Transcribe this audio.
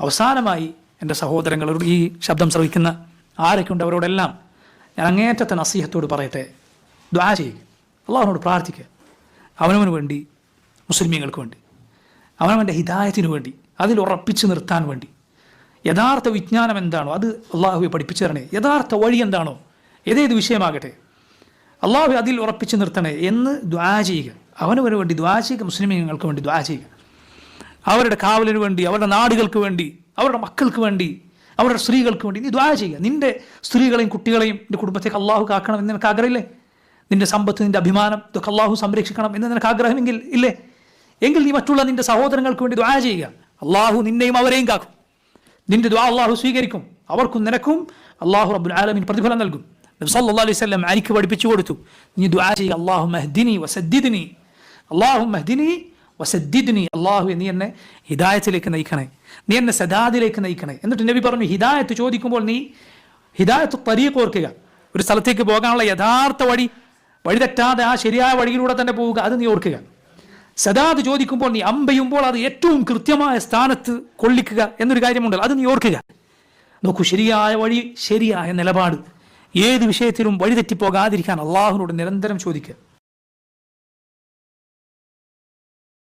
അവസാനമായി എൻ്റെ സഹോദരങ്ങളോട്, ഈ ശബ്ദം ശ്രവിക്കുന്ന ആരൊക്കെ ഉണ്ട് അവരോടെല്ലാം ഞാൻ അങ്ങേറ്റത്തെ നസീഹത്തോട് പറയട്ടെ, ദുആ ചെയ്യുക, അള്ളാഹുവിനോട് പ്രാർത്ഥിക്കുക. അവനവന് വേണ്ടി, മുസ്ലിമീങ്ങൾക്ക് വേണ്ടി, അവനവൻ്റെ ഹിദായത്തിന് വേണ്ടി, അതിൽ ഉറപ്പിച്ച് നിർത്താൻ വേണ്ടി. യഥാർത്ഥ വിജ്ഞാനം എന്താണോ അത് അള്ളാഹുവെ പഠിപ്പിച്ചു തരണേ. യഥാർത്ഥ വഴി എന്താണോ, ഏതേത് വിഷയമാകട്ടെ, അള്ളാഹു അതിൽ ഉറപ്പിച്ച് നിർത്തണേ എന്ന് ദുആ ചെയ്യുക. അവനവന് വേണ്ടി ദുആ ചെയ്യുക, മുസ്ലിമീങ്ങൾക്ക് വേണ്ടി ദുആ ചെയ്യുക. അവരുടെ കാവലിന് വേണ്ടി, അവരുടെ നാടുകൾക്ക് വേണ്ടി, അവരുടെ മക്കൾക്ക് വേണ്ടി, അവരുടെ സ്ത്രീകൾക്ക് വേണ്ടി നീ ദുആ ചെയ്യുക. നിൻ്റെ സ്ത്രീകളെയും കുട്ടികളെയും നിൻ്റെ കുടുംബത്തേക്ക് അള്ളാഹു കാക്കണം എന്ന് നിനക്ക് ആഗ്രഹമില്ലേ? നിൻ്റെ സമ്പത്ത്, നിൻ്റെ അഭിമാനം ഇതൊക്കെ അള്ളാഹു സംരക്ഷിക്കണം എന്ന് നിനക്ക് ആഗ്രഹമെങ്കിൽ ഇല്ലേ? എങ്കിൽ നീ മറ്റുള്ള നിൻ്റെ സഹോദരങ്ങൾക്ക് വേണ്ടി ദുആ ചെയ്യുക. അള്ളാഹു നിന്നെയും അവരെയും കാക്കും. നിൻ്റെ ദുആ അള്ളാഹു സ്വീകരിക്കും. അവർക്കും നിനക്കും അള്ളാഹു റബ്ബുൽ ആലമീൻ പ്രതിഫലം നൽകും. നബി സല്ലല്ലാഹു അലൈഹി വസല്ലം അലിക്ക് പഠിപ്പിച്ചു കൊടുത്തു, നീ ദുആ ചെയ്യുക, അല്ലാഹുമ്മ ഹ്ദിനി വസദ്ദിദ്നി, അല്ലാഹുമ്മ ഹ്ദിനി വസദ്ദിദ്നി, അല്ലാഹു നീ എന്നെ ഹിദായത്തിലേക്ക് നയിക്കണേ, നീ എന്നെ സദാദിലേക്ക് നയിക്കണേ. എന്നിട്ട് നബി പറഞ്ഞു, ഹിദായത്ത് ചോദിക്കുമ്പോൾ നീ ഹിദായത്ത് തരീഖ് ഓർക്കുക. ഒരു സ്ഥലത്തേക്ക് പോകാനുള്ള യഥാർത്ഥ വഴി തെറ്റാതെ ആ ശരിയായ വഴിയിലൂടെ തന്നെ പോവുക, അത് നീ ഓർക്കുക. സദാദ് ചോദിക്കുമ്പോൾ നീ അമ്പെയ്യുമ്പോൾ അത് ഏറ്റവും കൃത്യമായ സ്ഥാനത്ത് കൊള്ളിക്കുക എന്നൊരു കാര്യമുണ്ടല്ലോ, അത് നീ ഓർക്കുക. നോക്കൂ, ശരിയായ വഴി, ശരിയായ നിലപാട്, ഏത് വിഷയത്തിലും വഴിതെറ്റിപ്പോകാതിരിക്കാൻ അള്ളാഹുവിനോട് നിരന്തരം ചോദിക്കുക.